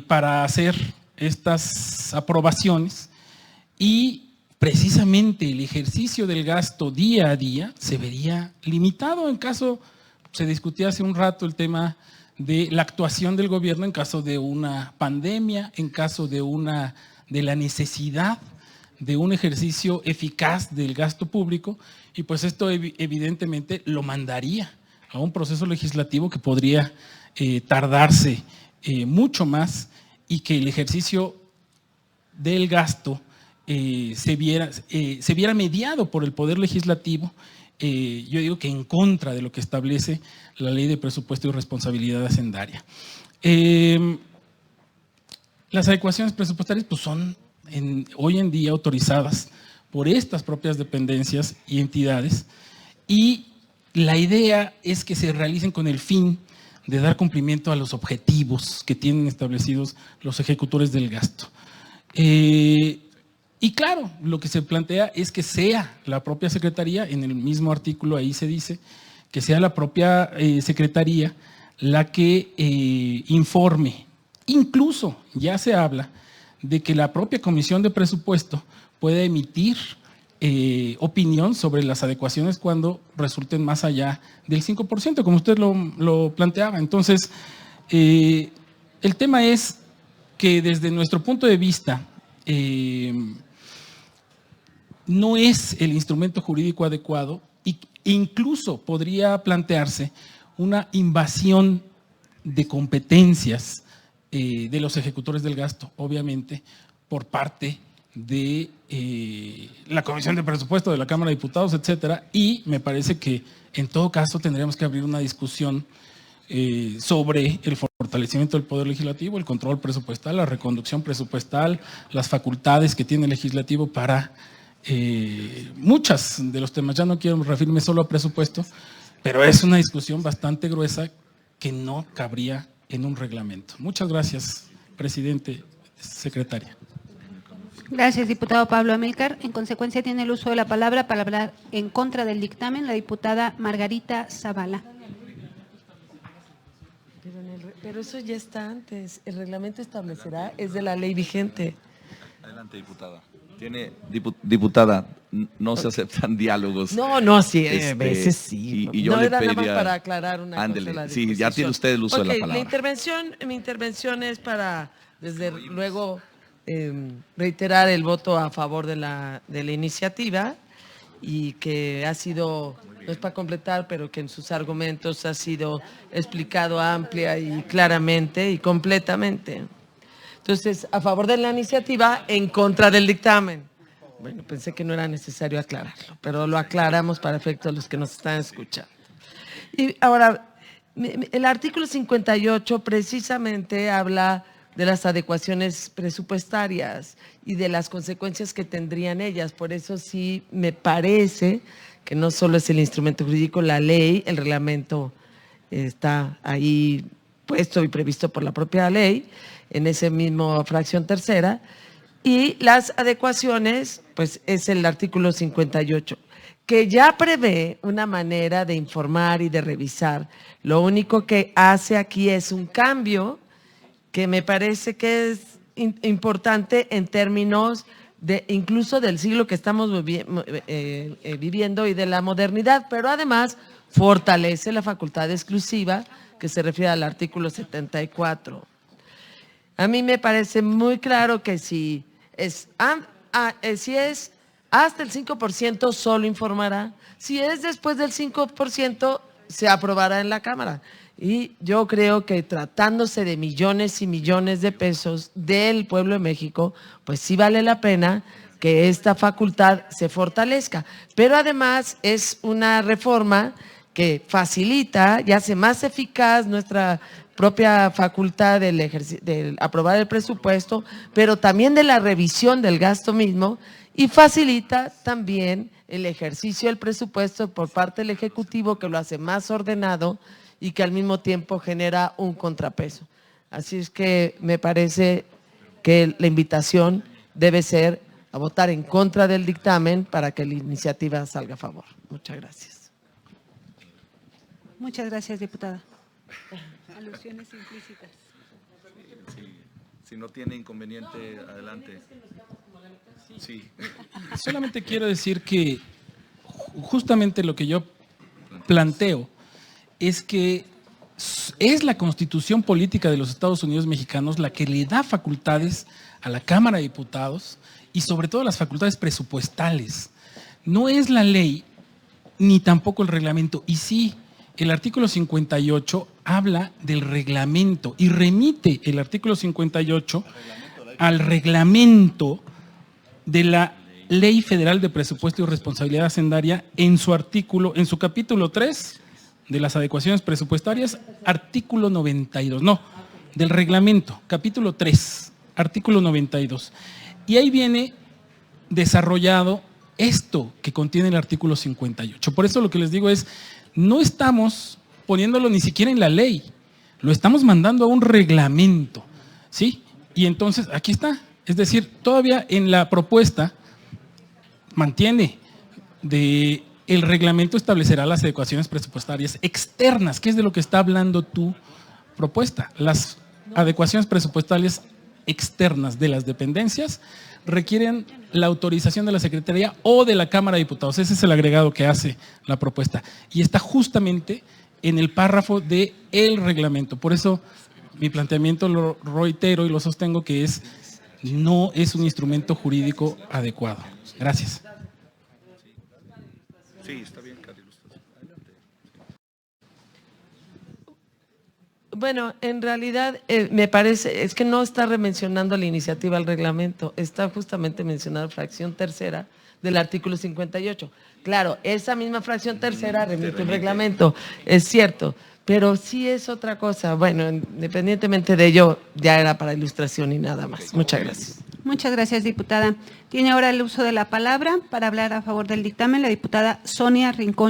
para hacer estas aprobaciones, y precisamente el ejercicio del gasto día a día se vería limitado en caso, se discutía hace un rato el tema de la actuación del gobierno en caso de una pandemia, en caso de la necesidad de un ejercicio eficaz del gasto público, y pues esto evidentemente lo mandaría a un proceso legislativo que podría tardarse mucho más, y que el ejercicio del gasto se viera mediado por el Poder Legislativo, yo digo que en contra de lo que establece la Ley de Presupuesto y Responsabilidad Hacendaria. Las adecuaciones presupuestarias pues son hoy en día autorizadas por estas propias dependencias y entidades, y la idea es que se realicen con el fin de dar cumplimiento a los objetivos que tienen establecidos los ejecutores del gasto. Y claro, lo que se plantea es que sea la propia Secretaría, en el mismo artículo ahí se dice, que sea la propia Secretaría la que informe. Incluso ya se habla de que la propia Comisión de Presupuesto puede emitir opinión sobre las adecuaciones cuando resulten más allá del 5%, como usted lo planteaba. Entonces, el tema es que desde nuestro punto de vista, no es el instrumento jurídico adecuado, e incluso podría plantearse una invasión de competencias de los ejecutores del gasto, obviamente, por parte de la Comisión de Presupuesto de la Cámara de Diputados, etcétera, y me parece que en todo caso tendríamos que abrir una discusión sobre el fortalecimiento del Poder Legislativo, el control presupuestal, la reconducción presupuestal, las facultades que tiene el Legislativo para muchas de los temas. Ya no quiero referirme solo a presupuesto, pero es una discusión bastante gruesa que no cabría en un reglamento. Muchas gracias, presidente, secretaria. Gracias, diputado Pablo Amílcar. En consecuencia, tiene el uso de la palabra para hablar en contra del dictamen la diputada Margarita Zavala. Pero eso ya está antes. El reglamento establecerá, es de la ley vigente. Adelante, diputada. Diputada, no se aceptan diálogos. No, sí, a veces sí. Y yo no le era pediría, nada más para aclarar una ándele, cosa. Sí, ya tiene usted el uso de la palabra. Mi intervención es para, desde luego, reiterar el voto a favor de la iniciativa, y que ha sido, no es para completar, pero que en sus argumentos ha sido explicado amplia y claramente y completamente. Entonces, a favor de la iniciativa, en contra del dictamen. Bueno, pensé que no era necesario aclararlo, pero lo aclaramos para efectos de los que nos están escuchando. Y ahora, el artículo 58 precisamente habla de las adecuaciones presupuestarias y de las consecuencias que tendrían ellas. Por eso sí me parece que no solo es el instrumento jurídico, la ley, el reglamento está ahí puesto y previsto por la propia ley, en ese mismo fracción tercera, y las adecuaciones, pues es el artículo 58, que ya prevé una manera de informar y de revisar. Lo único que hace aquí es un cambio que me parece que es importante en términos de incluso del siglo que estamos viviendo y de la modernidad, pero además fortalece la facultad exclusiva que se refiere al artículo 74. A mí me parece muy claro que si es hasta el 5% solo informará, si es después del 5% se aprobará en la Cámara. Y yo creo que tratándose de millones y millones de pesos del pueblo de México, pues sí vale la pena que esta facultad se fortalezca. Pero además es una reforma que facilita y hace más eficaz nuestra propia facultad de aprobar el presupuesto, pero también de la revisión del gasto mismo, y facilita también el ejercicio del presupuesto por parte del Ejecutivo, que lo hace más ordenado y que al mismo tiempo genera un contrapeso. Así es que me parece que la invitación debe ser a votar en contra del dictamen para que la iniciativa salga a favor. Muchas gracias. Muchas gracias, diputada. Alusiones implícitas. Sí. Si no tiene inconveniente, adelante. Sí. Solamente quiero decir que justamente lo que yo planteo es que es la Constitución Política de los Estados Unidos Mexicanos la que le da facultades a la Cámara de Diputados y sobre todo las facultades presupuestales. No es la ley ni tampoco el reglamento. Y sí, el artículo 58 habla del reglamento y remite el artículo 58 al reglamento de la Ley Federal de Presupuesto y Responsabilidad Hacendaria en su capítulo 3 de las adecuaciones presupuestarias, artículo 92, no, del reglamento, capítulo 3, artículo 92. Y ahí viene desarrollado esto que contiene el artículo 58. Por eso lo que les digo es, no estamos poniéndolo ni siquiera en la ley, lo estamos mandando a un reglamento, ¿sí? Y entonces, aquí está. Es decir, todavía en la propuesta mantiene el reglamento establecerá las adecuaciones presupuestarias externas, que es de lo que está hablando tu propuesta. Las adecuaciones presupuestarias externas de las dependencias requieren la autorización de la Secretaría o de la Cámara de Diputados. Ese es el agregado que hace la propuesta. Y está justamente en el párrafo del reglamento. Por eso mi planteamiento lo reitero y lo sostengo que no es un instrumento jurídico adecuado. Gracias. Sí, está bien, Cari. Adelante. Bueno, en realidad me parece, es que no está remencionando la iniciativa al reglamento, está justamente mencionando fracción tercera del artículo 58. Claro, esa misma fracción tercera remite un reglamento, es cierto, pero sí es otra cosa. Bueno, independientemente de ello, ya era para ilustración y nada más. Muchas gracias. Muchas gracias, diputada. Tiene ahora el uso de la palabra para hablar a favor del dictamen la diputada Sonia Rincón.